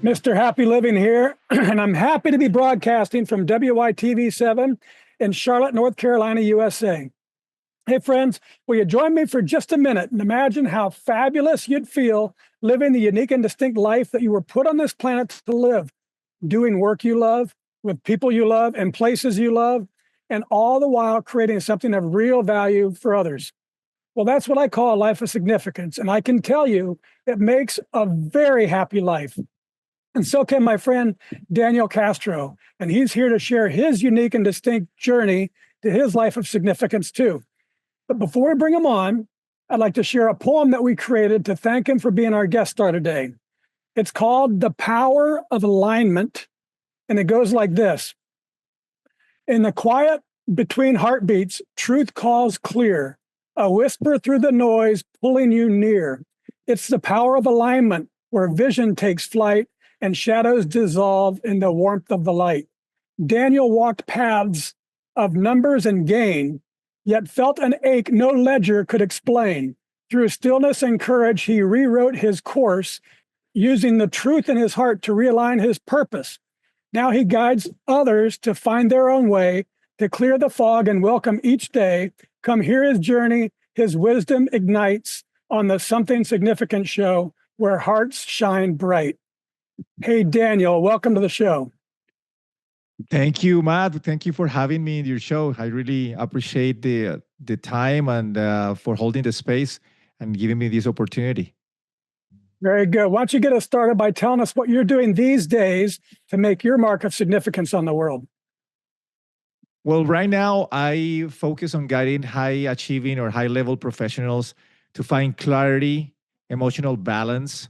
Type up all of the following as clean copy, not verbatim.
Mr. Happy Living here, and I'm happy to be broadcasting from WYTV7 in Charlotte, North Carolina, USA. Hey, friends, will you join me for just a minute and imagine how fabulous you'd feel living the unique and distinct life that you were put on this planet to live, doing work you love, with people you love, and places you love, and all the while creating something of real value for others. Well, that's what I call a life of significance, and I can tell you it makes a very happy life. And so can my friend Daniel Castro, and he's here to share his unique and distinct journey to his life of significance too. But before we bring him on, I'd like to share a poem that we created to thank him for being our guest star today. It's called The Power of Alignment, and it goes like this. In the quiet between heartbeats, truth calls clear, a whisper through the noise pulling you near. It's the power of alignment where vision takes flight and shadows dissolve in the warmth of the light. Daniel walked paths of numbers and gain, yet felt an ache no ledger could explain. Through stillness and courage, he rewrote his course, using the truth in his heart to realign his purpose. Now he guides others to find their own way, to clear the fog and welcome each day. Come hear his journey, his wisdom ignites on the Something Significant show where hearts shine bright. Hey, Daniel, welcome to the show. Thank you, Matt. Thank you for having me in your show. I really appreciate the time and for holding the space and giving me this opportunity. Very good. Why don't you get us started by telling us what you're doing these days to make your mark of significance on the world? Well, right now, I focus on guiding high achieving or high level professionals to find clarity, emotional balance,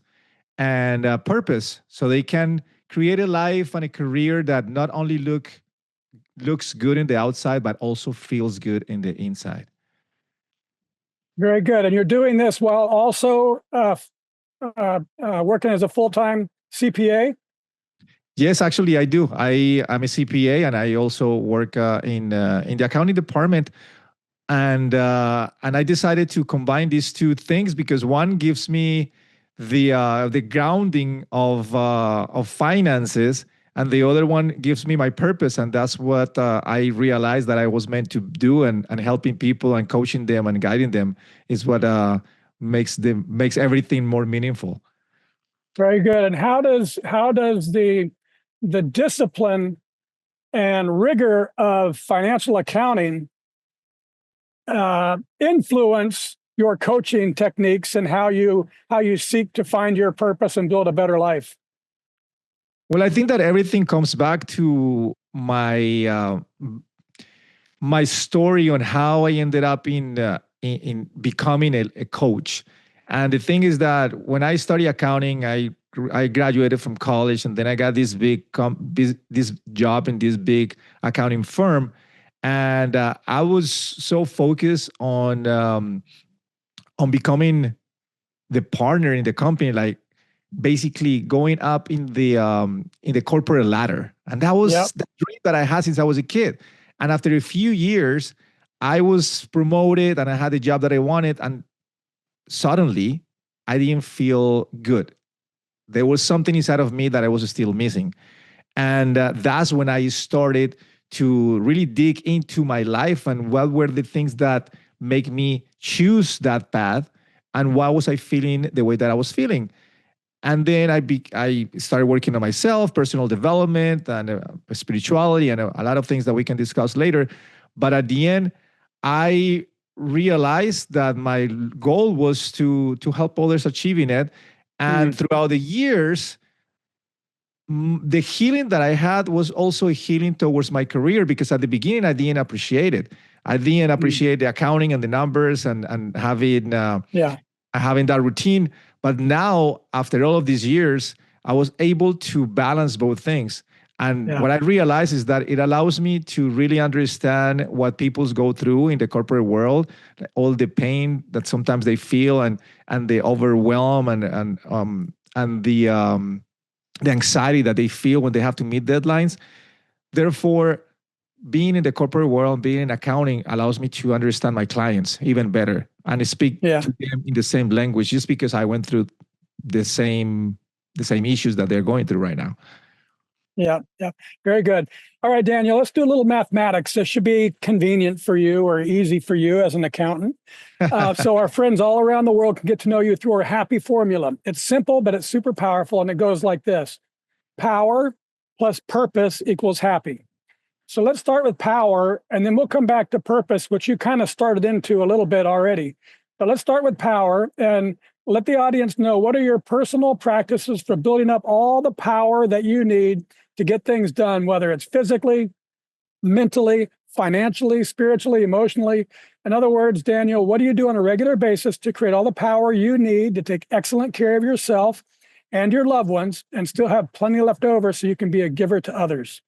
and purpose so they can create a life and a career that not only looks good in the outside, but also feels good in the inside. Very good. And you're doing this while also working as a full-time CPA? Yes, actually, I do. I'm a CPA, and I also work in the accounting department. And I decided to combine these two things because one gives me the grounding of finances, and the other one gives me my purpose, and that's what I realized that I was meant to do, and helping people and coaching them and guiding them is what makes everything more meaningful. Very good. And how does the discipline and rigor of financial accounting influence your coaching techniques and how you seek to find your purpose and build a better life? Well, I think that everything comes back to my story on how I ended up in becoming a coach. And the thing is that when I studied accounting, I graduated from college, and then I got this this job in this big accounting firm, and I was so focused on becoming the partner in the company, like basically going up in the corporate ladder. And that was the dream that I had since I was a kid. And after a few years, I was promoted and I had the job that I wanted. And suddenly I didn't feel good. There was something inside of me that I was still missing. And that's when I started to really dig into my life and what were the things that make me choose that path, and why was I feeling the way that I was feeling. And then I started working on myself, personal development, and spirituality, and a lot of things that we can discuss later. But at the end, I realized that my goal was to help others achieving it. And throughout the years, the healing that I had was also a healing towards my career, because at the beginning, I didn't appreciate it. I didn't appreciate the accounting and the numbers and having that routine. But now, after all of these years, I was able to balance both things. And what I realized is that it allows me to really understand what people go through in the corporate world, all the pain that sometimes they feel, and the overwhelm and the anxiety that they feel when they have to meet deadlines. Therefore, being in the corporate world, being in accounting, allows me to understand my clients even better and speak to them in the same language, just because I went through the same same issues that they're going through right now. Yeah, yeah, very good. All right, Daniel, let's do a little mathematics. This should be convenient for you or easy for you as an accountant. So our friends all around the world can get to know you through our happy formula. It's simple, but it's super powerful, and it goes like this: power plus purpose equals happy. So let's start with power, and then we'll come back to purpose, which you kind of started into a little bit already. But let's start with power and let the audience know, what are your personal practices for building up all the power that you need to get things done, whether it's physically, mentally, financially, spiritually, emotionally. In other words, Daniel, what do you do on a regular basis to create all the power you need to take excellent care of yourself and your loved ones and still have plenty left over so you can be a giver to others?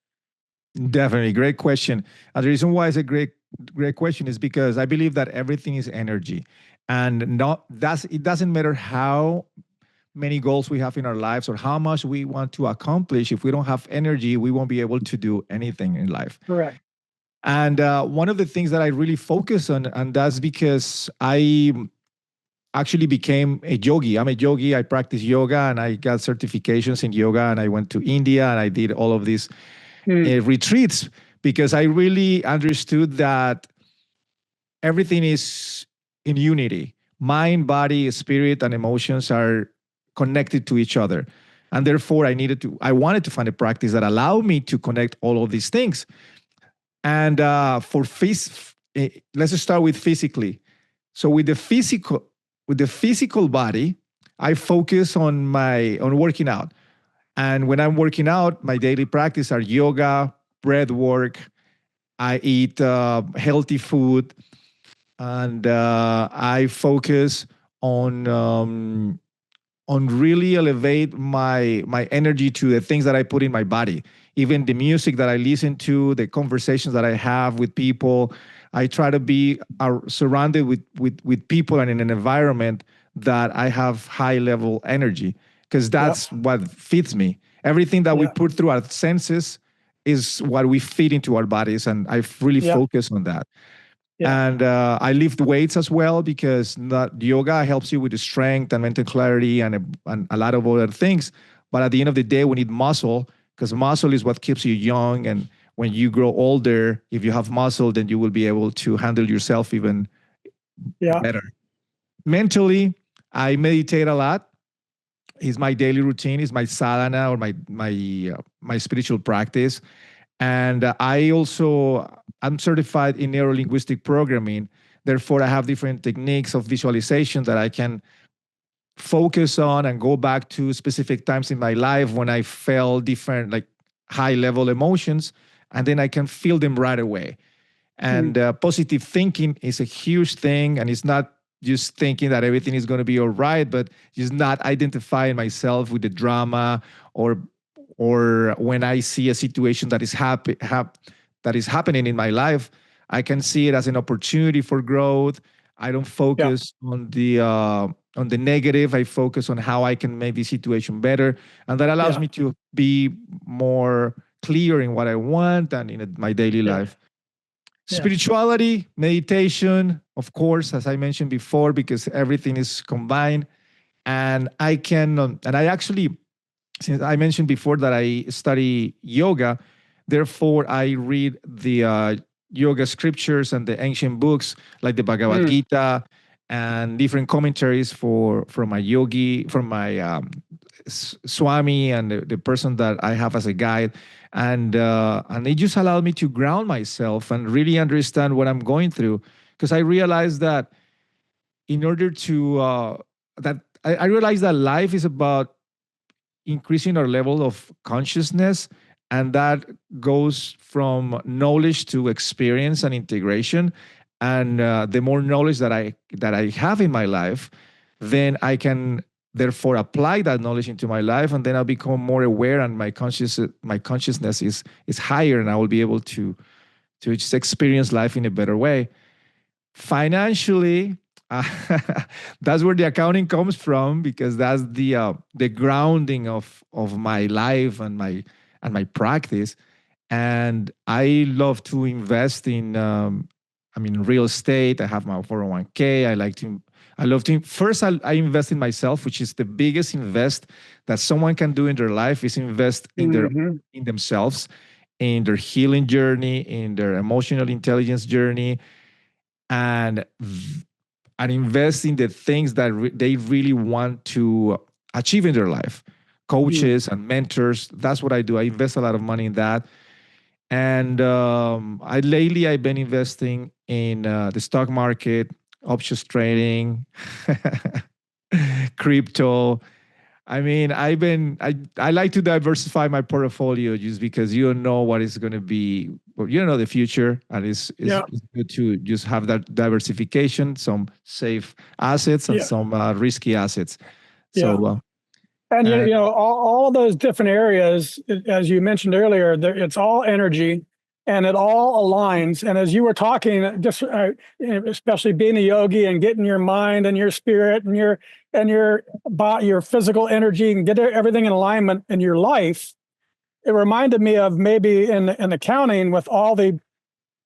Definitely. Great question. And the reason why it's a great question is because I believe that everything is energy. And it doesn't matter how many goals we have in our lives or how much we want to accomplish. If we don't have energy, we won't be able to do anything in life. Correct. And one of the things that I really focus on, and that's because I actually became a yogi. I'm a yogi. I practice yoga and I got certifications in yoga, and I went to India and I did all of these retreats because I really understood that everything is in unity. Mind, body, spirit, and emotions are connected to each other. And therefore, I wanted to find a practice that allowed me to connect all of these things. And let's just start with physically. So with the physical body, I focus on working out. And when I'm working out, my daily practice are yoga, breath work. I eat healthy food, and I focus on really elevate my energy to the things that I put in my body. Even the music that I listen to, the conversations that I have with people, I try to be surrounded with people and in an environment that I have high level energy, because that's what feeds me. Everything that we put through our senses is what we feed into our bodies, and I really focus on that. And I lift weights as well, because yoga helps you with the strength and mental clarity and a lot of other things. But at the end of the day, we need muscle, because muscle is what keeps you young. And when you grow older, if you have muscle, then you will be able to handle yourself even better. Mentally, I meditate a lot. It's my daily routine. It's my sadhana, or my spiritual practice. And I'm certified in neuro-linguistic programming. Therefore, I have different techniques of visualization that I can focus on and go back to specific times in my life when I felt different, like high-level emotions, and then I can feel them right away. And positive thinking is a huge thing, and it's not just thinking that everything is going to be all right, but just not identifying myself with the drama, or when I see a situation that is happening in my life, I can see it as an opportunity for growth. I don't focus on the negative. I focus on how I can make the situation better, and that allows me to be more clear in what I want and in my daily life. Spirituality, meditation, of course, as I mentioned before, because everything is combined. And I actually, since I mentioned before that I study yoga, therefore I read the yoga scriptures and the ancient books like the Bhagavad Gita and different commentaries from my Swami and the person that I have as a guide. And it just allowed me to ground myself and really understand what I'm going through. Because I realized that in order to, I realized that life is about increasing our level of consciousness, and that goes from knowledge to experience and integration. And the more knowledge that I have in my life, then I can therefore apply that knowledge into my life, and then I'll become more aware, and my consciousness is higher, and I will be able to just experience life in a better way. Financially, that's where the accounting comes from, because that's the grounding of my life and my practice. And I love to invest in real estate. I have my 401k. I love to first I invest in myself, which is the biggest invest that someone can do in their life is invest in their Hmm. in themselves, in their healing journey, in their emotional intelligence journey, and and invest in the things that they really want to achieve in their life. Coaches and mentors. That's what I do. I invest a lot of money in that. And I lately I've been investing in the stock market, options trading, crypto. I mean, I like to diversify my portfolio just because you don't know what is going to be, well, you don't know the future, and Yeah. it's good to just have that diversification, some safe assets and Yeah. some risky assets. Yeah. So, And and all of those different areas, as you mentioned earlier, it's all energy, and it all aligns. And as you were talking, just especially being a yogi and getting your mind and your spirit and your body, your physical energy, and get everything in alignment in your life. It reminded me of maybe in accounting with all the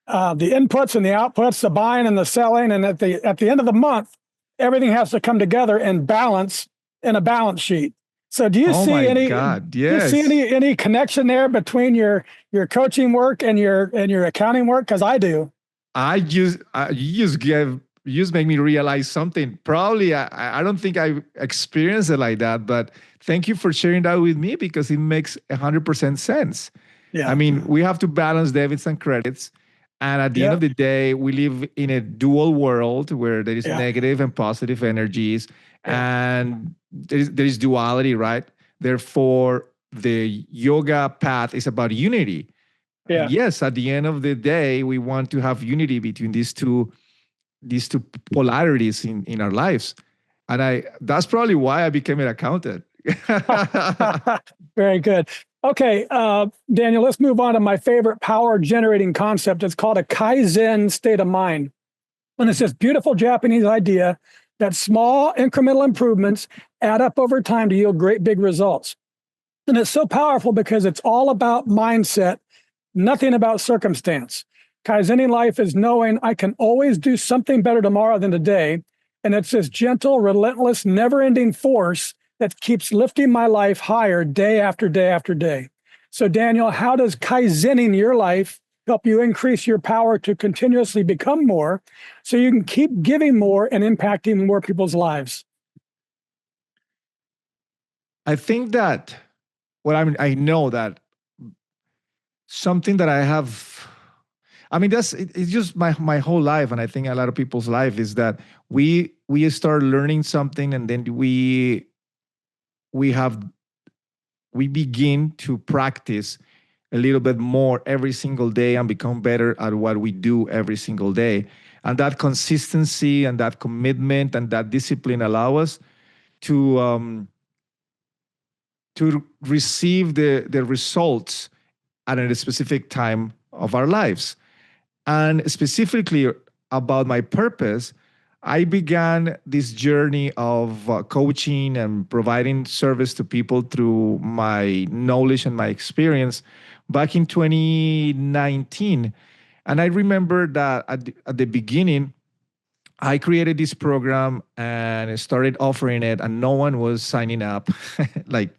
inputs and the outputs, the buying and the selling, and at the end of the month, everything has to come together and balance in a balance sheet. So do you oh see my any do God, you see yes. any connection there between your coaching work and your accounting work? Because I do. You just make me realize something. Probably I don't think I experienced it like that, but thank you for sharing that with me because it makes 100% sense. I Yeah. mean, we have to balance debits and credits. And at the end Yeah. of the day, we live in a dual world where there is Yeah. negative and positive energies, Yeah. and there is duality, right? Therefore, the yoga path is about unity. And Yeah. yes, at the end of the day, we want to have unity between these two polarities in our lives. And that's probably why I became an accountant. Very good. Okay, Daniel, let's move on to my favorite power generating concept. It's called a Kaizen state of mind. And it's this beautiful Japanese idea that small incremental improvements add up over time to yield great big results. And it's so powerful because it's all about mindset, nothing about circumstance. Kaizening life is knowing I can always do something better tomorrow than today. And it's this gentle, relentless, never ending force that keeps lifting my life higher day after day after day. So, Daniel, how does Kaizening your life help you increase your power to continuously become more so you can keep giving more and impacting more people's lives? I think that I know that something that I have. I mean, it's just my whole life, and I think a lot of people's life is that we start learning something, and then we have we begin to practice a little bit more every single day and become better at what we do every single day. And that consistency and that commitment and that discipline allow us to receive the results at a specific time of our lives. And specifically about my purpose, I began this journey of coaching and providing service to people through my knowledge and my experience back in 2019. And I remember that at the beginning, I created this program and I started offering it, and no one was signing up. like,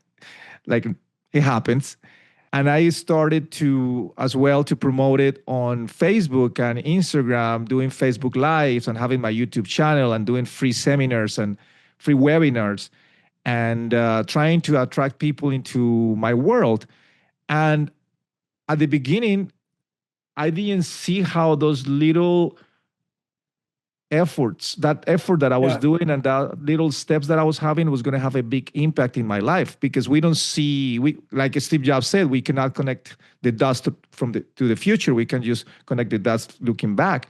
like it happens. And I started to as well to promote it on Facebook and Instagram, doing Facebook lives and having my YouTube channel and doing free seminars and free webinars, and trying to attract people into my world. And at the beginning, I didn't see how those little that effort that I was Yeah. doing and the little steps that I was having was going to have a big impact in my life, because we don't see, like Steve Jobs said, we cannot connect the dots to the future. We can just connect the dots looking back.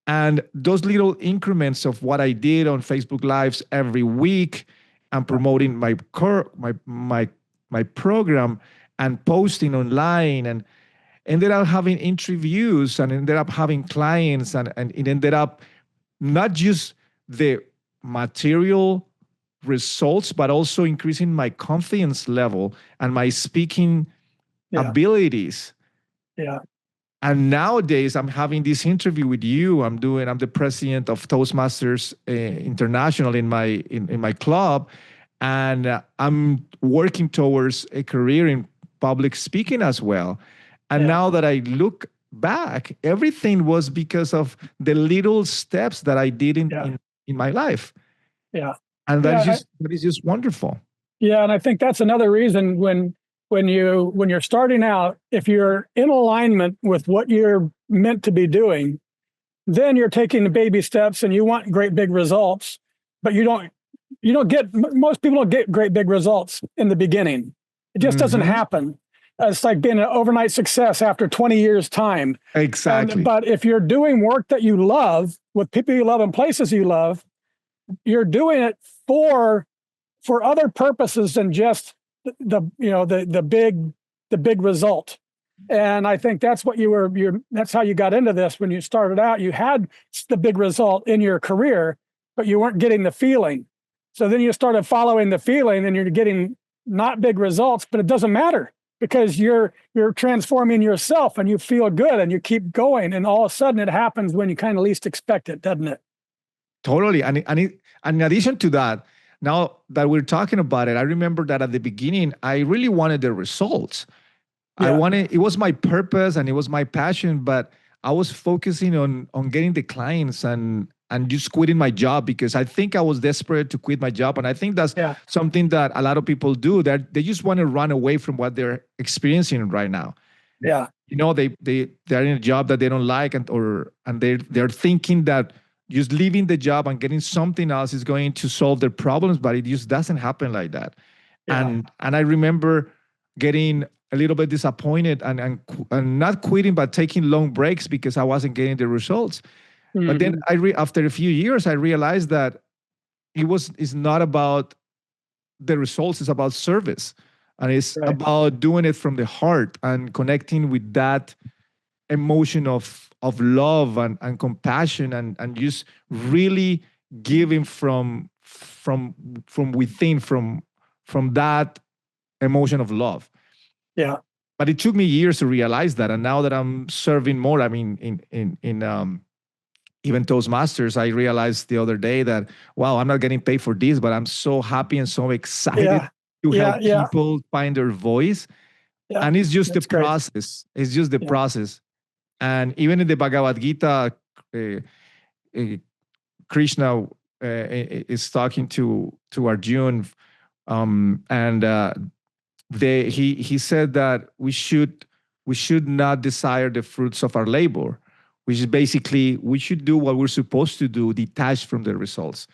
And those little increments of what I did on Facebook Lives every week and promoting my program and posting online, and ended up having interviews and ended up having clients, and it ended up not just the material results, but also increasing my confidence level and my speaking Yeah. abilities. Yeah. And nowadays, I'm having this interview with you. I'm the president of Toastmasters International in my club, and I'm working towards a career in public speaking as well. And Yeah. now that I look back, everything was because of the little steps that I did Yeah. in my life, Yeah. and Yeah. that is just wonderful. Yeah, and I think that's another reason when you're starting out, if you're in alignment with what you're meant to be doing, then you're taking the baby steps and you want great big results, but you don't get most people don't get great big results in the beginning. It just doesn't Mm-hmm. happen. It's like being an overnight success after 20 years time. Exactly. But if you're doing work that you love with people you love and places you love, you're doing it for other purposes than just the big result. And I think that's what that's how you got into this. When you started out, you had the big result in your career, but you weren't getting the feeling. So then you started following the feeling and you're getting not big results, but it doesn't matter because you're transforming yourself and you feel good and you keep going. And all of a sudden it happens when you kind of least expect it, doesn't it? Totally. And in addition to that, now that we're talking about it, I remember that at the beginning, I really wanted the results. Yeah. It was my purpose and it was my passion, but I was focusing on getting the clients and just quitting my job because I think I was desperate to quit my job. And I think that's something that a lot of people do, that they just want to run away from what they're experiencing right now. Yeah. You know, they're in a job that they don't like, and they're thinking that just leaving the job and getting something else is going to solve their problems, but it just doesn't happen like that. Yeah. And I remember getting a little bit disappointed and not quitting, but taking long breaks because I wasn't getting the results. Mm-hmm. But then after a few years, I realized that it's not about the results, it's about service. And it's about doing it from the heart and connecting with that emotion of love and compassion and just really giving from within, from that emotion of love. Yeah. But it took me years to realize that. And now that I'm serving more, I mean, in even Toastmasters, I realized the other day that, wow, I'm not getting paid for this, but I'm so happy and so excited to help people find their voice. Yeah. And it's just the process. It's just the process. And even in the Bhagavad Gita, Krishna is talking to Arjuna, and he said that we should not desire the fruits of our labor, which is basically we should do what we're supposed to do, detached from the results.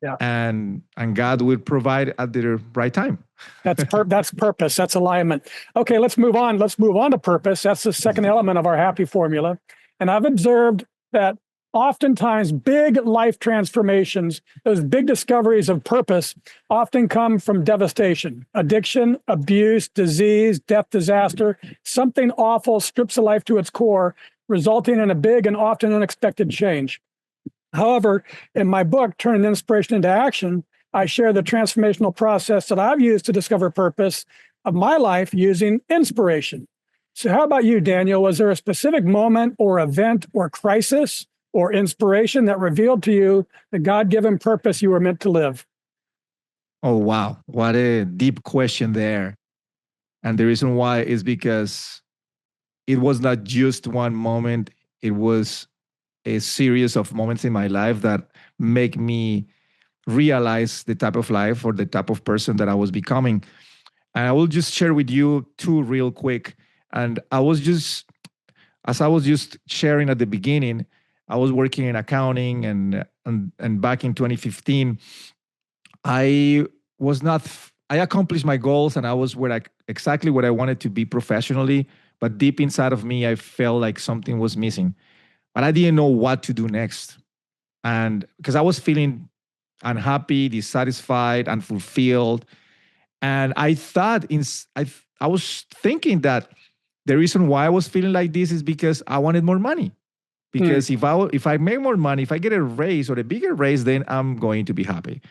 Yeah. And God will provide at the right time. That's purpose. That's alignment. Okay, let's move on. Let's move on to purpose. That's the second element of our happy formula. And I've observed that oftentimes big life transformations, those big discoveries of purpose, often come from devastation, addiction, abuse, disease, death, disaster. Something awful strips a life to its core, resulting in a big and often unexpected change. However, in my book, Turning Inspiration into Action, I share the transformational process that I've used to discover purpose of my life using inspiration. So how about you, Daniel? Was there a specific moment or event or crisis or inspiration that revealed to you the God-given purpose you were meant to live? Oh, wow. What a deep question there. And the reason why is because it was not just one moment. It was a series of moments in my life that make me realize the type of life or the type of person that I was becoming. And I will just share with you two real quick. And as I was just sharing at the beginning, I was working in accounting and back in 2015, I accomplished my goals and I was exactly what I wanted to be professionally. But deep inside of me, I felt like something was missing. But I didn't know what to do next. And because I was feeling unhappy, dissatisfied, unfulfilled. And I thought, I was thinking that the reason why I was feeling like this is because I wanted more money. Because if I make more money, if I get a raise or a bigger raise, then I'm going to be happy.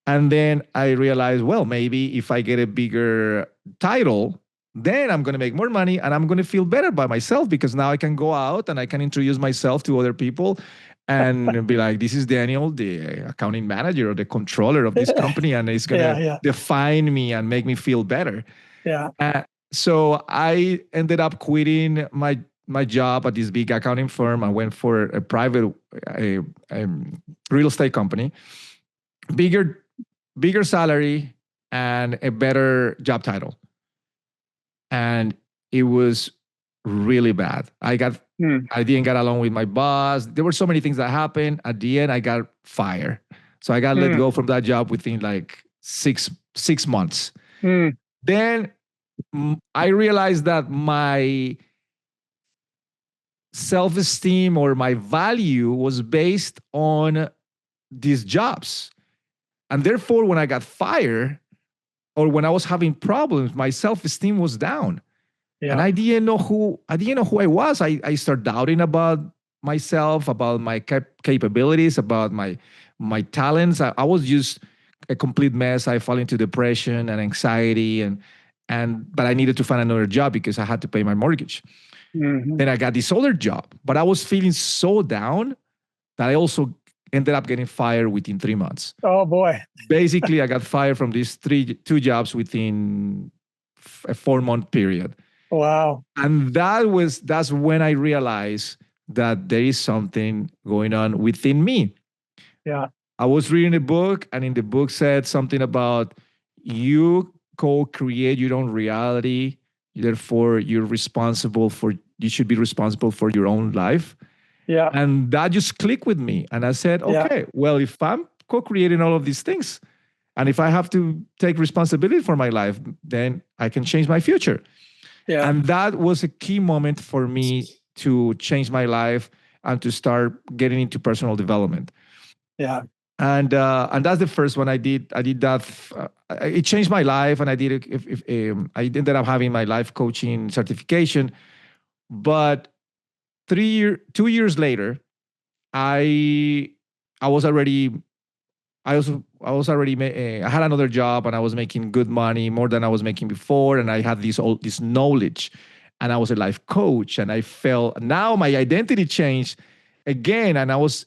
And then I realized, well, maybe if I get a bigger title, then I'm going to make more money and I'm going to feel better by myself because now I can go out and I can introduce myself to other people and be like, this is Daniel, the accounting manager or the controller of this company, and it's going to Yeah. define me and make me feel better. Yeah. So I ended up quitting my job at this big accounting firm. I went for a private a real estate company, bigger salary and a better job title. And it was really bad. I didn't get along with my boss. There were so many things that happened. At the end, I got fired. So I got let go from that job within like six months. Then I realized that my self-esteem or my value was based on these jobs. And therefore, when I got fired or when I was having problems, my self-esteem was down. Yeah. And I didn't know who I was. I started doubting about myself, about my capabilities, about my talents. I was just a complete mess. I fell into depression and anxiety, but I needed to find another job because I had to pay my mortgage. Then I got this other job, but I was feeling so down that I also ended up getting fired within 3 months. Oh boy. Basically, I got fired from these two jobs within a 4-month period. Wow. And that's when I realized that there is something going on within me. Yeah. I was reading a book, and in the book said something about you co-create your own reality. Therefore, you should be responsible for your own life. Yeah. And that just clicked with me. And I said, okay, well, if I'm co-creating all of these things, and if I have to take responsibility for my life, then I can change my future. Yeah. And that was a key moment for me to change my life and to start getting into personal development. Yeah. And that's the first one I did. I did that. It changed my life, and I did it. I ended up having my life coaching certification. But 2 years later, I was already. I had another job, and I was making good money, more than I was making before, and I had this knowledge, and I was a life coach, and I felt now my identity changed again, and I was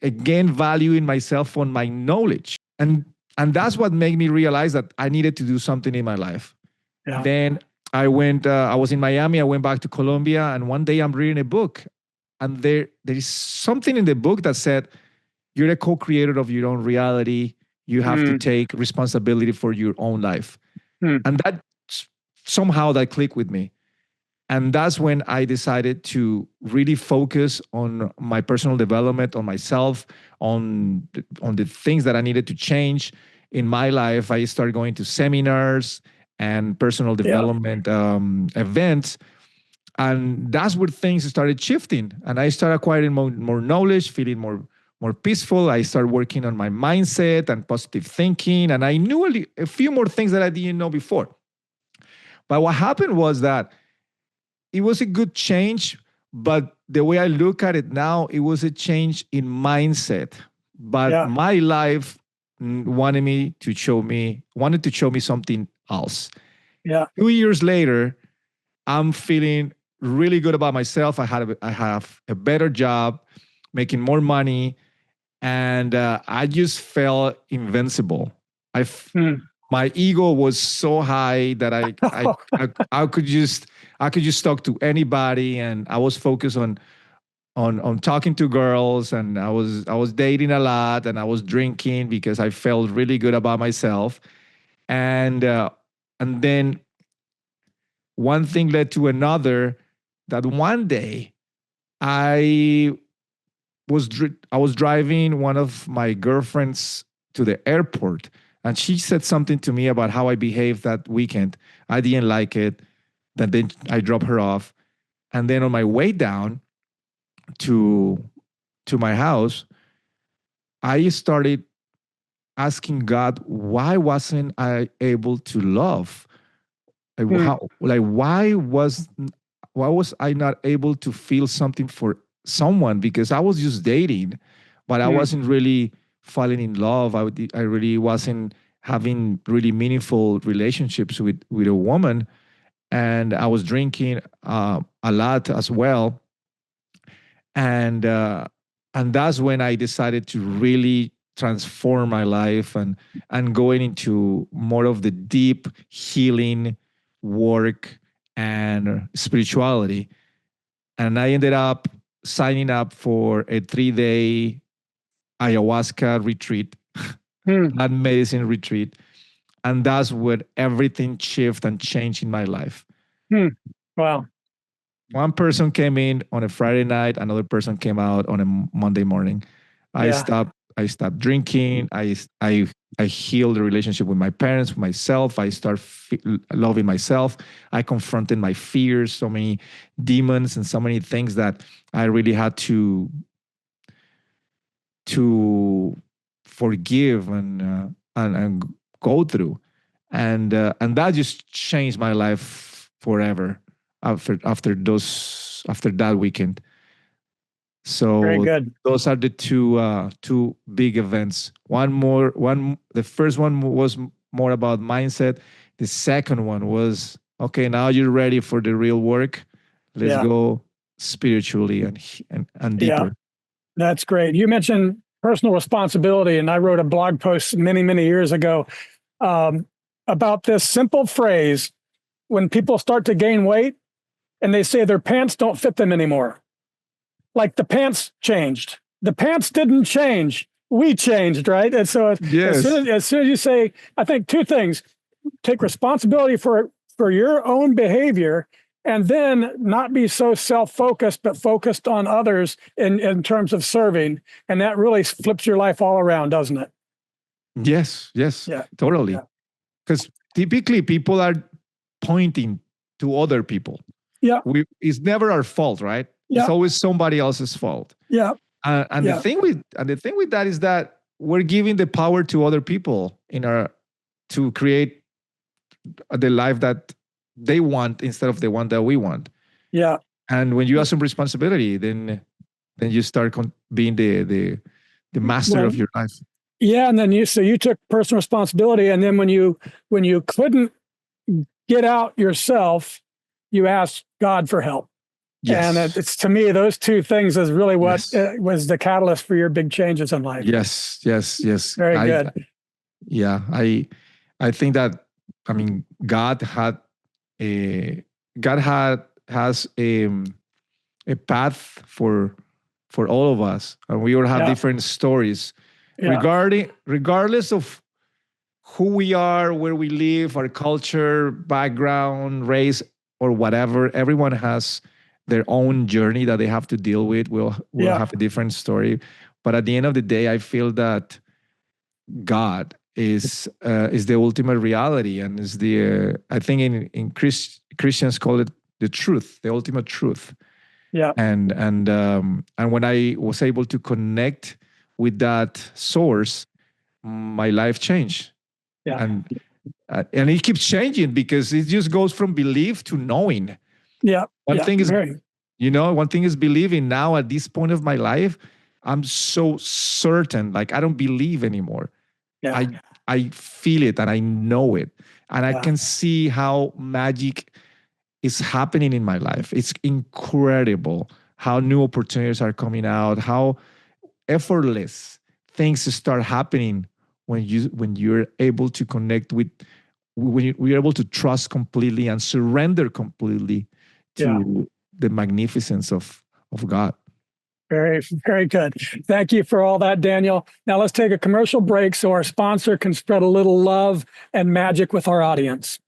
again valuing myself on my knowledge, and that's what made me realize that I needed to do something in my life. Yeah. Then I went. I was in Miami. I went back to Colombia, and one day I'm reading a book, and there is something in the book that said, you're a co-creator of your own reality. You have to take responsibility for your own life. And that somehow that clicked with me. And that's when I decided to really focus on my personal development, on myself, on the things that I needed to change in my life. I started going to seminars and personal development events. And that's where things started shifting. And I started acquiring more knowledge, feeling more peaceful. I started working on my mindset and positive thinking. And I knew a few more things that I didn't know before. But what happened was that it was a good change, but the way I look at it now, it was a change in mindset. But my life wanted to show me something else. Yeah. 2 years later, I'm feeling really good about myself. I have a better job, making more money, and I just felt invincible. My ego was so high that I could just talk to anybody, and I was focused on talking to girls, and I was dating a lot, and I was drinking because I felt really good about myself, and then one thing led to another. That one day I was driving one of my girlfriends to the airport, and she said something to me about how I behaved that weekend. I didn't like it. Then I dropped her off, and then on my way down to my house, I started asking God, why wasn't I able to love? Why was I not able to feel something for someone? Because I was just dating, but I wasn't really falling in love. I really wasn't having really meaningful relationships with a woman. and I was drinking a lot as well. And that's when I decided to really transform my life and going into more of the deep healing work and spirituality. And I ended up signing up for a 3-day ayahuasca retreat, Hmm. plant medicine retreat. And that's where everything shifted and changed in my life. Hmm. Wow. One person came in on a Friday night, another person came out on a Monday morning. I Yeah. stopped drinking. I healed the relationship with my parents, with myself. I start loving myself. I confronted my fears, so many demons and so many things that I really had to forgive and go through, and that just changed my life forever after that weekend. Very So good. those are the two big events. The first one was more about mindset. The second one was, okay, now you're ready for the real work. Let's Yeah. go spiritually and Yeah. deeper. That's great. You mentioned personal responsibility, and I wrote a blog post many, many years ago um, about this simple phrase when people start to gain weight and they say their pants don't fit them anymore. Like the pants changed. The pants didn't change. We changed, right? And so Yes. as soon as you say, I think two things: take responsibility for your own behavior, and then not be so self-focused, but focused on others in terms of serving. And that really flips your life all around, doesn't it? Yes, yes, Yeah. totally. Yeah. Because typically people are pointing to other people. Yeah. It's never our fault, right? It's Yeah. always somebody else's fault. Yeah. And Yeah. the thing with that is that we're giving the power to other people to create the life that they want instead of the one that we want. Yeah. And when you assume responsibility, then you start being the master Well, of your life. yeah. And then you took personal responsibility. And then when you couldn't get out yourself, you asked God for help. Yes. And it's, to me, those two things is really what Yes. was the catalyst for your big changes in life. Yes. Very good. Yeah, I think that, I mean, God has a path for all of us, and we all have Yeah. different stories Yeah. regardless of who we are, where we live, our culture, background, race, or whatever. Everyone has their own journey that they have to deal with. We'll Yeah. have a different story, but at the end of the day, I feel that God is the ultimate reality, and is the I think in Christians call it the truth, the ultimate truth. Yeah. And when I was able to connect with that source, my life changed. Yeah. And it keeps changing because it just goes from belief to knowing. Yeah. One thing is, very. one thing is believing. Now at this point of my life, I'm so certain, like I don't believe anymore. Yeah. I feel it and I know it. And I Yeah. can see how magic is happening in my life. It's incredible how new opportunities are coming out, how effortless things start happening when you're able to connect with, we're able to trust completely and surrender completely to the magnificence of God. Very, very good. Thank you for all that, Daniel. Now let's take a commercial break so our sponsor can spread a little love and magic with our audience.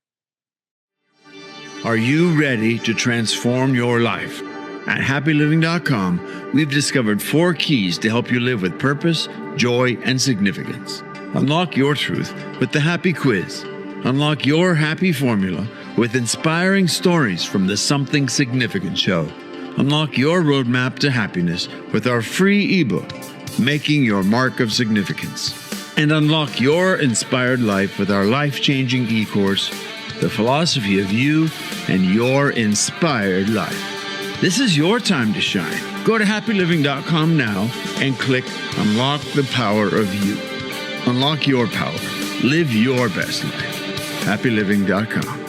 Are you ready to transform your life? At happyliving.com, we've discovered 4 keys to help you live with purpose, joy, and significance. Unlock your truth with the Happy Quiz. Unlock your happy formula with inspiring stories from the Something Significant Show. Unlock your roadmap to happiness with our free ebook, Making Your Mark of Significance. And unlock your inspired life with our life-changing e-course, The Philosophy of You and Your Inspired Life. This is your time to shine. Go to happyliving.com now and click Unlock the Power of You. Unlock your power. Live your best life. happyliving.com.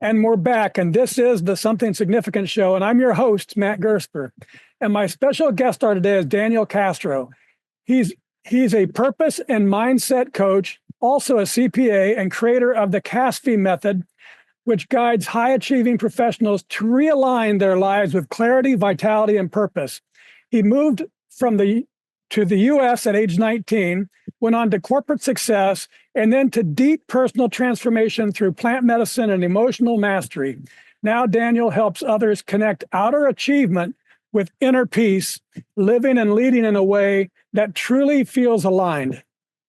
And we're back, and this is the Something Significant Show, and I'm your host, Matt Gersper. And my special guest star today is Daniel Castro. He's a purpose and mindset coach, also a CPA, and creator of the CASVI Method, which guides high-achieving professionals to realign their lives with clarity, vitality, and purpose. He moved to the U.S. at age 19, went on to corporate success, and then to deep personal transformation through plant medicine and emotional mastery. Now Daniel helps others connect outer achievement with inner peace, living and leading in a way that truly feels aligned.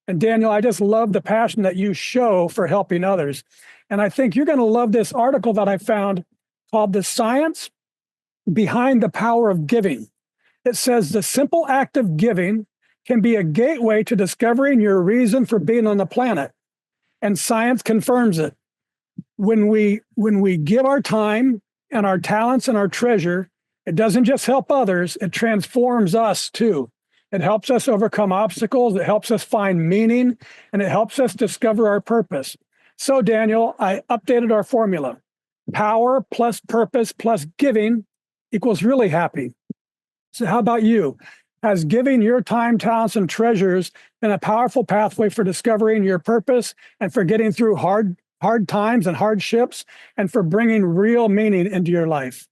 And Daniel, I just love the passion that you show for helping others. And I think you're going to love this article that I found called The Science Behind the Power of Giving. It says the simple act of giving can be a gateway to discovering your reason for being on the planet. And science confirms it. When we give our time and our talents and our treasure, it doesn't just help others, it transforms us too. It helps us overcome obstacles, it helps us find meaning, and it helps us discover our purpose. So Daniel, I updated our formula. Power plus purpose plus giving equals really happy. So how about you? Has giving your time, talents, and treasures been a powerful pathway for discovering your purpose and for getting through hard times and hardships and for bringing real meaning into your life?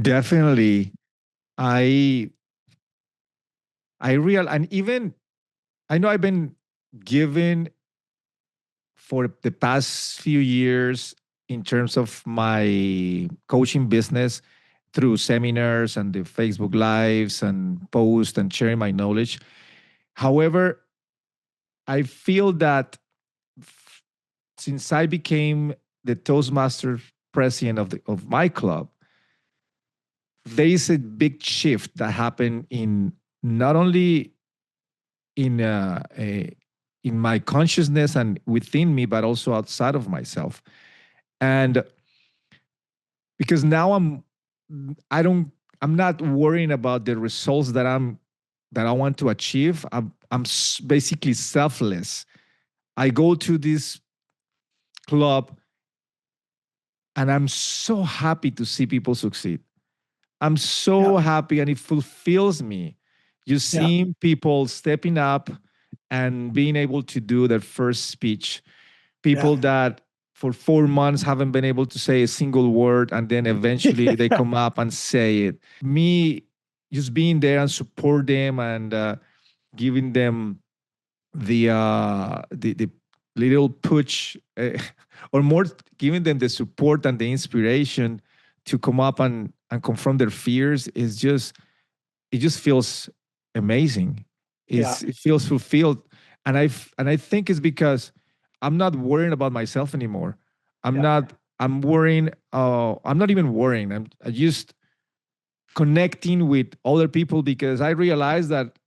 Definitely. And even I know I've been giving for the past few years in terms of my coaching business through seminars and the Facebook Lives and posts and sharing my knowledge. However, I feel that since I became the Toastmaster president of my club, there is a big shift that happened in not only in my consciousness and within me, but also outside of myself. And because now I'm not worrying about the results that I want to achieve. I'm basically selfless. I go to this club and I'm so happy to see people succeed. I'm so happy, and it fulfills me. You see people stepping up and being able to do their first speech. People that for 4 months haven't been able to say a single word, and then eventually they come up and say it. Me just being there and support them and giving them the little push, or more, giving them the support and the inspiration to come up and confront their fears it just feels amazing. It feels fulfilled, and I think it's because I'm not worrying about myself anymore. I'm not even worrying. I'm just connecting with other people because I realize that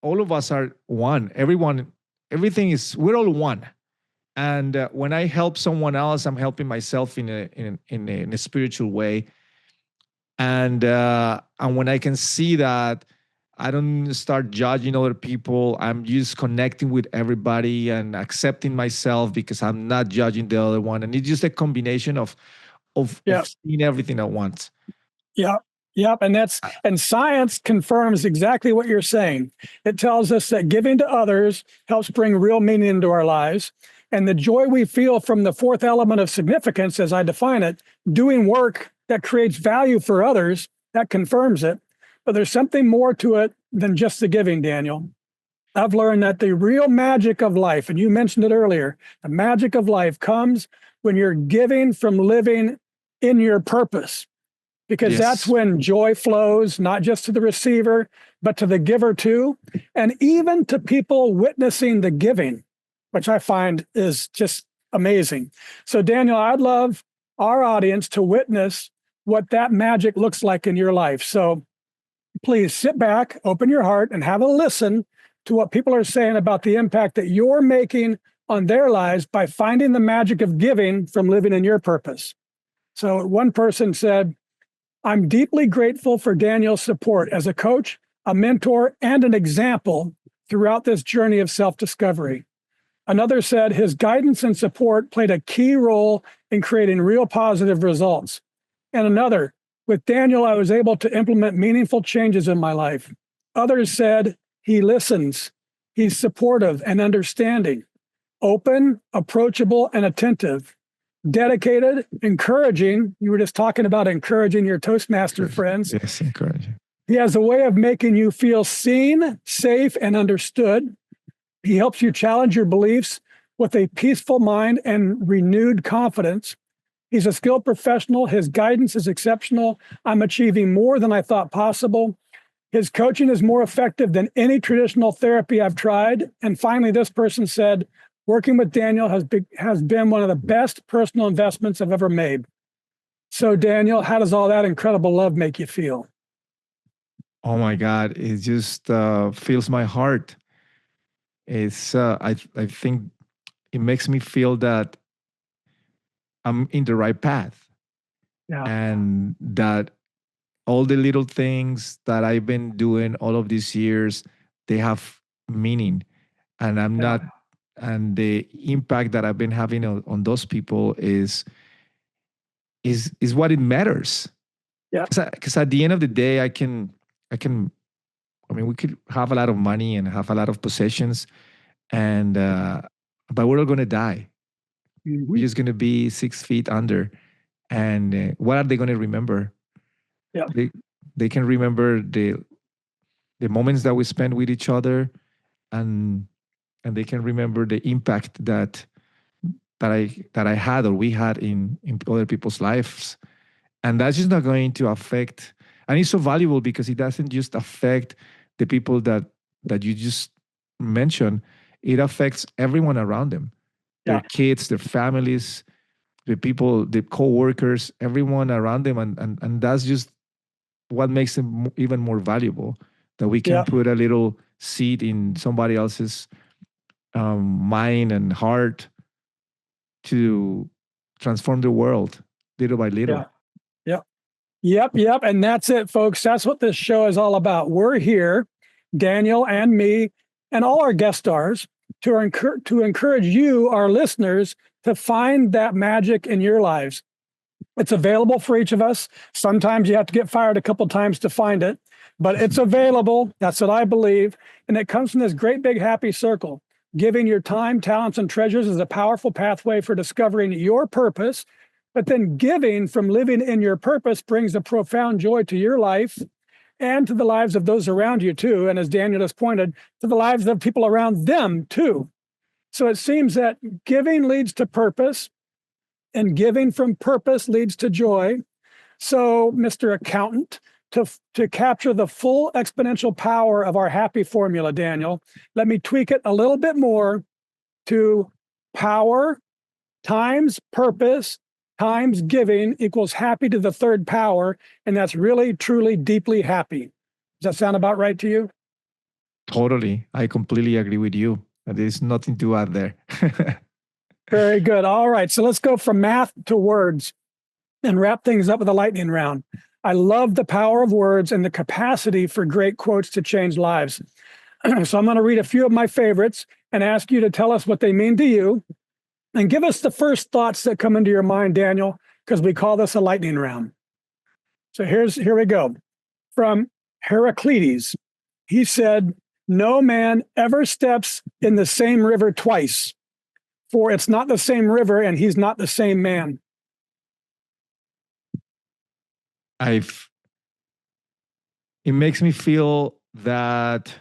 all of us are one. We're all one. And when I help someone else, I'm helping myself in a spiritual way. And when I can see that, I don't start judging other people. I'm just connecting with everybody and accepting myself because I'm not judging the other one. And it's just a combination of seeing everything at once. Yeah. Yep. And science confirms exactly what you're saying. It tells us that giving to others helps bring real meaning into our lives. And the joy we feel from the fourth element of significance, as I define it, doing work that creates value for others, that confirms it. But there's something more to it than just the giving, Daniel. I've learned that the real magic of life, and you mentioned it earlier, the magic of life comes when you're giving from living in your purpose. Because that's when joy flows, not just to the receiver, but to the giver too, and even to people witnessing the giving, which I find is just amazing. So Daniel, I'd love our audience to witness what that magic looks like in your life. So please sit back, open your heart, and have a listen to what people are saying about the impact that you're making on their lives by finding the magic of giving from living in your purpose. So one person said, I'm deeply grateful for Daniel's support as a coach, a mentor, and an example throughout this journey of self-discovery. Another said his guidance and support played a key role in creating real positive results. And another, with Daniel, I was able to implement meaningful changes in my life. Others said he listens, he's supportive and understanding, open, approachable, and attentive, dedicated, encouraging. You were just talking about encouraging your Toastmaster friends. Yes, encouraging. He has a way of making you feel seen, safe, and understood. He helps you challenge your beliefs with a peaceful mind and renewed confidence. He's a skilled professional. His guidance is exceptional. I'm achieving more than I thought possible. His coaching is more effective than any traditional therapy I've tried. And finally, this person said, working with Daniel has been one of the best personal investments I've ever made. So, Daniel, how does all that incredible love make you feel? Oh my God, it just fills my heart. It's I think it makes me feel that I'm in the right path, and that all the little things that I've been doing all of these years, they have meaning, and I'm not, and the impact that I've been having on those people is what it matters. Yeah. Because at the end of the day, I can, I mean, we could have a lot of money and have a lot of possessions, and but we're all going to die. Mm-hmm. We're just going to be 6 feet under, and what are they going to remember? Yeah. They can remember the moments that we spent with each other, and they can remember the impact that I had, or we had in other people's lives. And that's just not going to affect, and it's so valuable because it doesn't just affect the people that you just mentioned. It affects everyone around them, their kids, their families, the people, the co-workers, everyone around them. And that's just what makes them even more valuable, that we can put a little seed in somebody else's mind and heart to transform the world little by little. Yep. And that's it, folks. That's what this show is all about. We're here, Daniel and me, and all our guest stars, to encourage you, our listeners, to find that magic in your lives. It's available for each of us. Sometimes you have to get fired a couple times to find it, but it's available. That's what I believe. And it comes from this great big happy circle. Giving your time, talents, and treasures is a powerful pathway for discovering your purpose. But then giving from living in your purpose brings a profound joy to your life and to the lives of those around you too. And as Daniel has pointed, to the lives of people around them too. So it seems that giving leads to purpose, and giving from purpose leads to joy. So, Mr. Accountant, to capture the full exponential power of our happy formula, Daniel, let me tweak it a little bit more to power times purpose times giving equals happy to the third power. And that's really, truly, deeply happy. Does that sound about right to you? Totally. I completely agree with you. There's nothing to add there. Very good. All right. So let's go from math to words and wrap things up with a lightning round. I love the power of words and the capacity for great quotes to change lives. So I'm going to read a few of my favorites and ask you to tell us what they mean to you. And give us the first thoughts that come into your mind, Daniel, because we call this a lightning round. So here we go. From Heraclides, he said, "No man ever steps in the same river twice, for it's not the same river and he's not the same man." It makes me feel that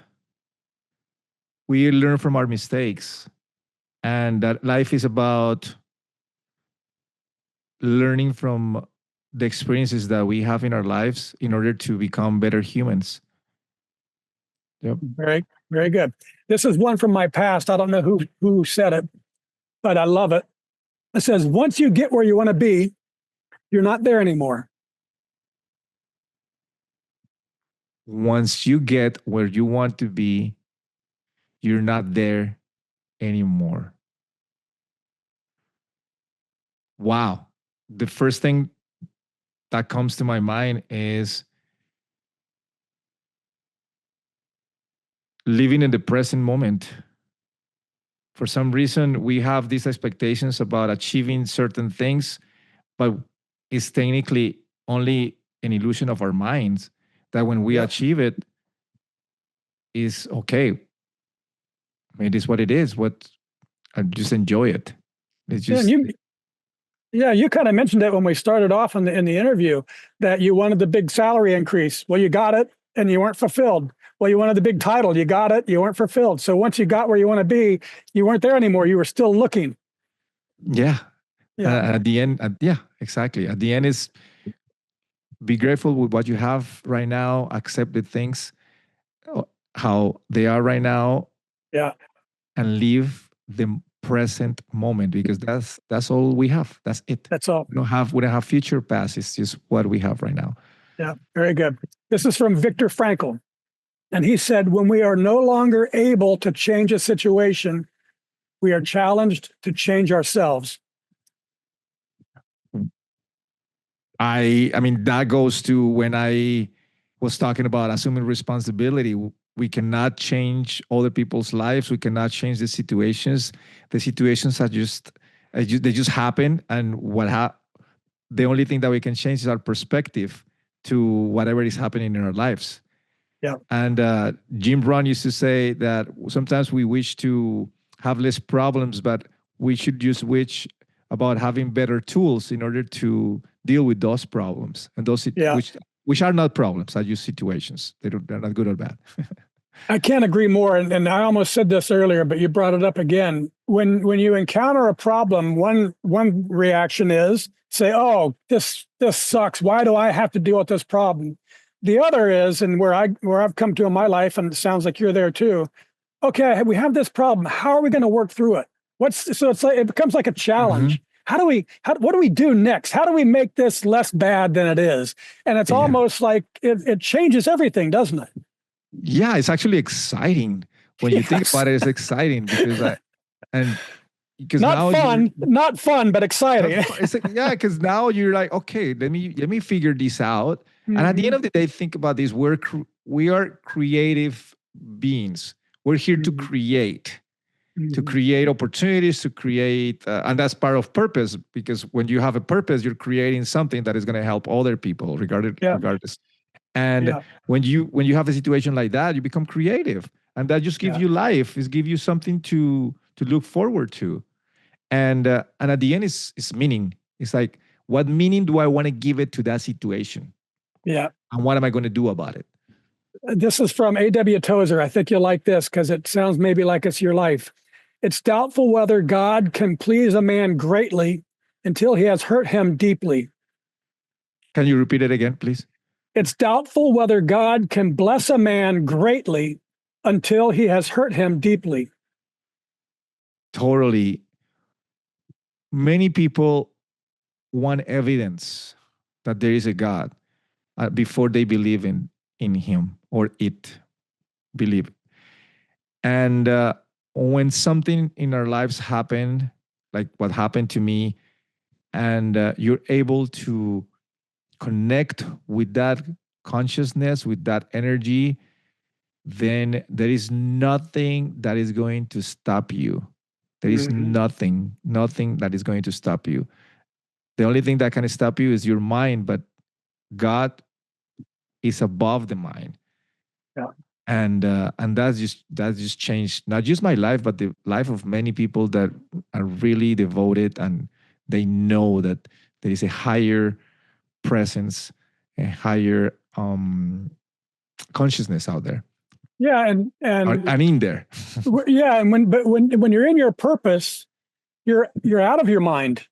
we learn from our mistakes, and that life is about learning from the experiences that we have in our lives in order to become better humans. Yep. Very, very good. This is one from my past. I don't know who said it, but I love it. It says, "Once you get where you want to be, you're not there anymore." Once you get where you want to be, you're not there anymore. Wow. The first thing that comes to my mind is living in the present moment. for some reason, we have these expectations about achieving certain things, but it's technically only an illusion of our minds that when we achieve it, is okay. It is what it is. What I just enjoy it. It's just you kind of mentioned it when we started off in the interview that you wanted the big salary increase. Well, you got it, and you weren't fulfilled. Well, you wanted the big title. You got it. You weren't fulfilled. So once you got where you want to be, you weren't there anymore. You were still looking. Yeah. At the end, exactly. At the end is be grateful with what you have right now. Accept the things how they are right now. Yeah. And live the present moment, because that's all we have. That's it. That's all. We don't have future past. It's just what we have right now. Yeah. Very good. This is from Viktor Frankl. And he said, when we are no longer able to change a situation, we are challenged to change ourselves. I mean, that goes to when I was talking about assuming responsibility. We cannot change other people's lives. We cannot change the situations. The situations are they just happen. And the only thing that we can change is our perspective to whatever is happening in our lives. Yeah. And Jim Brown used to say that sometimes we wish to have less problems, but we should just wish about having better tools in order to deal with those problems. And those which are not problems, are just situations. They're not good or bad. I can't agree more. And I almost said this earlier, but you brought it up again. When you encounter a problem, one reaction is say, "Oh, this sucks. Why do I have to deal with this problem?" The other is, and where I've come to in my life, and it sounds like you're there too. Okay, we have this problem. How are we going to work through it? So it's like it becomes like a challenge. Mm-hmm. What do we do next? How do we make this less bad than it is? And it's almost like it changes everything, doesn't it? Yeah, it's actually exciting when you think about it. It's exciting because not fun, but exciting. Because now you're like, okay, let me figure this out. Mm-hmm. And at the end of the day, think about this: we are creative beings. We're here to create. To create opportunities, to create, and that's part of purpose, because when you have a purpose, you're creating something that is going to help other people, regardless. And when you have a situation like that, you become creative, and that just gives you life. It gives you something to look forward to, and at the end, it's meaning. It's like, what meaning do I want to give it to that situation? Yeah, and what am I going to do about it? This is from A.W. Tozer. I think you'll like this because it sounds maybe like it's your life. It's doubtful whether God can please a man greatly until he has hurt him deeply. Can you repeat it again, please? It's doubtful whether God can bless a man greatly until he has hurt him deeply. Totally. Many people want evidence that there is a God before they believe in him or believe. And when something in our lives happen, like what happened to me, and you're able to connect with that consciousness, with that energy, then there is nothing that is going to stop you. There is nothing that is going to stop you. The only thing that can stop you is your mind, but God is above the mind. Yeah. And that's just changed not just my life, but the life of many people that are really devoted, and they know that there is a higher presence, a higher consciousness out there. Yeah, and in there. Yeah, and when you're in your purpose, you're out of your mind.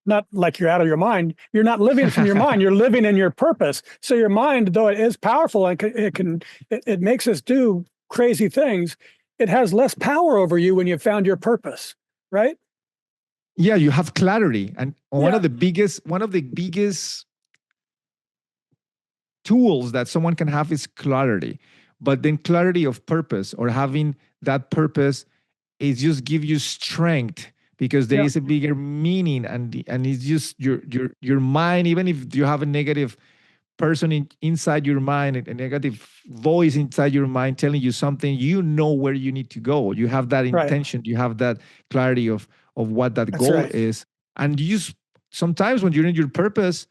Not like you're out of your mind. You're not living from your mind. You're living in your purpose. So your mind, though it is powerful and it makes us do crazy things, it has less power over you when you've found your purpose, right? Yeah, you have clarity, and one of the biggest tools that someone can have is clarity. But then clarity of purpose, or having that purpose, is just give you strength, because there is a bigger meaning, and it's just your mind. Even if you have a negative person inside your mind, a negative voice inside your mind telling you something, you know where you need to go. You have that Right. intention, you have that clarity of what that That's goal right. is. And sometimes when you're in your purpose,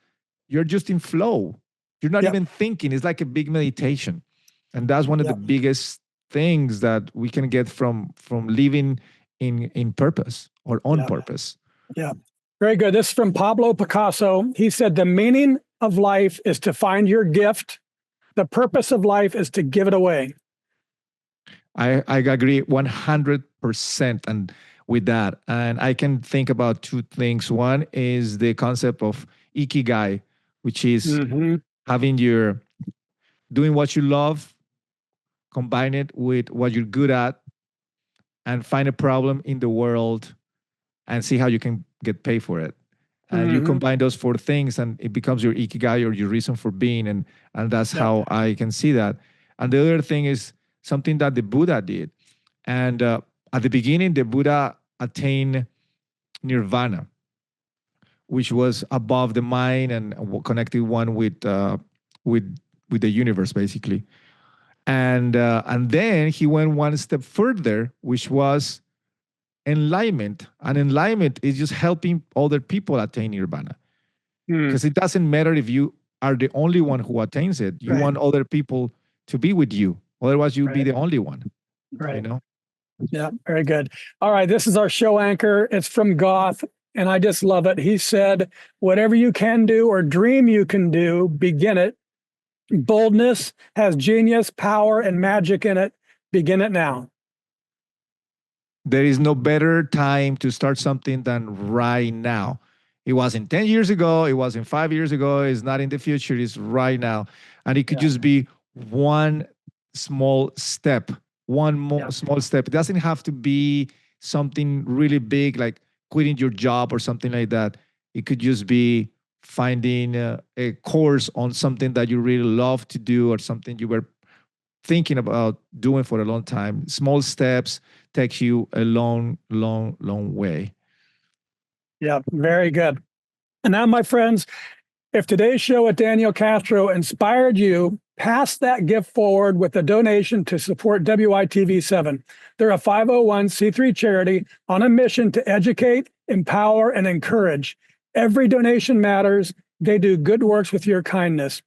you're just in flow. You're not Yep. even thinking. It's like a big meditation. And that's one of the Yep. biggest things that we can get from living in purpose or on Yep. purpose. Yeah. Very good. This is from Pablo Picasso. He said, the meaning of life is to find your gift. The purpose of life is to give it away. I agree 100% and with that. And I can think about two things. One is the concept of ikigai, which is having doing what you love, combine it with what you're good at, and find a problem in the world and see how you can get paid for it. And you combine those four things and it becomes your ikigai or your reason for being. And that's how I can see that. And the other thing is something that the Buddha did. And at the beginning, the Buddha attained nirvana, which was above the mind and connected one with the universe, basically. And then he went one step further, which was enlightenment. And enlightenment is just helping other people attain nirvana. Because it doesn't matter if you are the only one who attains it. You want other people to be with you. Otherwise, you'll be the only one. Right. You know? Yeah, very good. All right, this is our show anchor. It's from Goth, and I just love it. He said, whatever you can do or dream you can do, begin it. Boldness has genius, power, and magic in it. Begin it now. There is no better time to start something than right now. It wasn't 10 years ago. It wasn't 5 years ago. It's not in the future. It's right now. And it could just be one small step, small step. It doesn't have to be something really big like quitting your job or something like that. It could just be finding a course on something that you really love to do or something you were thinking about doing for a long time. Small steps take you a long, long, long way. Yeah, very good. And now, my friends, if today's show with Daniel Castro inspired you, pass that gift forward with a donation to support WITV7. They're a 501c3 charity on a mission to educate, empower, and encourage. Every donation matters. They do good works with your kindness.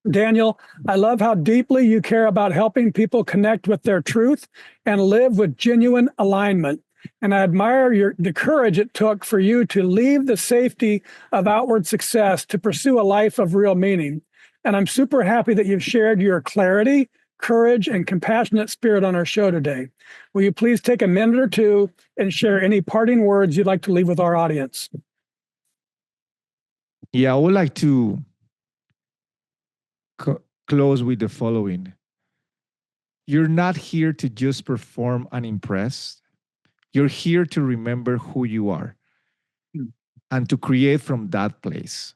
Daniel, I love how deeply you care about helping people connect with their truth and live with genuine alignment. And I admire the courage it took for you to leave the safety of outward success to pursue a life of real meaning. And I'm super happy that you've shared your clarity, courage, and compassionate spirit on our show today. Will you please take a minute or two and share any parting words you'd like to leave with our audience? Yeah, I would like to close with the following. You're not here to just perform and impress. You're here to remember who you are and to create from that place.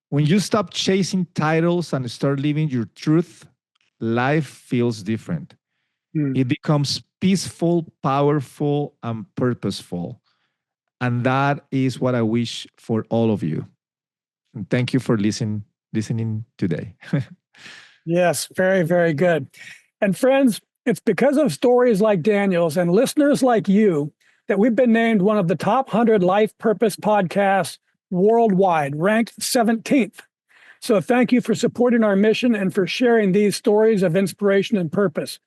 When you stop chasing titles and start living your truth, life feels different. It becomes peaceful, powerful, and purposeful. And that is what I wish for all of you. And thank you for listening today. Yes, very, very good. And friends, it's because of stories like Daniel's and listeners like you that we've been named one of the top 100 life purpose podcasts worldwide, ranked 17th. So thank you for supporting our mission and for sharing these stories of inspiration and purpose.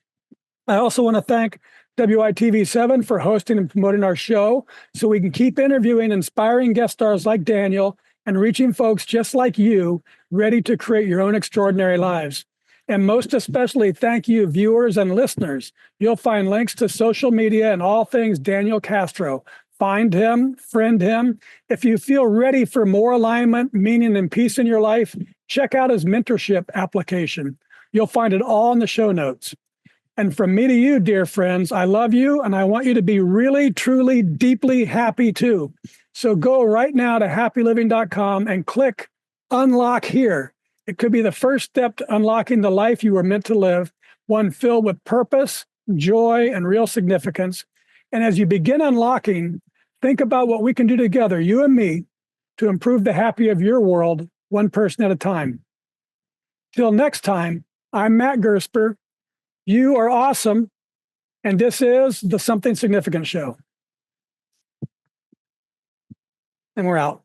I also want to thank WITV7 for hosting and promoting our show so we can keep interviewing inspiring guest stars like Daniel and reaching folks just like you, ready to create your own extraordinary lives. And most especially, thank you, viewers and listeners. You'll find links to social media and all things Daniel Castro. Find him, friend him. If you feel ready for more alignment, meaning, and peace in your life, check out his mentorship application. You'll find it all in the show notes. And from me to you, dear friends, I love you, and I want you to be really, truly, deeply happy too. So go right now to happyliving.com and click Unlock Here. It could be the first step to unlocking the life you were meant to live, one filled with purpose, joy, and real significance. And as you begin unlocking, think about what we can do together, you and me, to improve the happy of your world one person at a time. Till next time, I'm Matt Gersper. You are awesome. And this is the Something Significant Show. And we're out.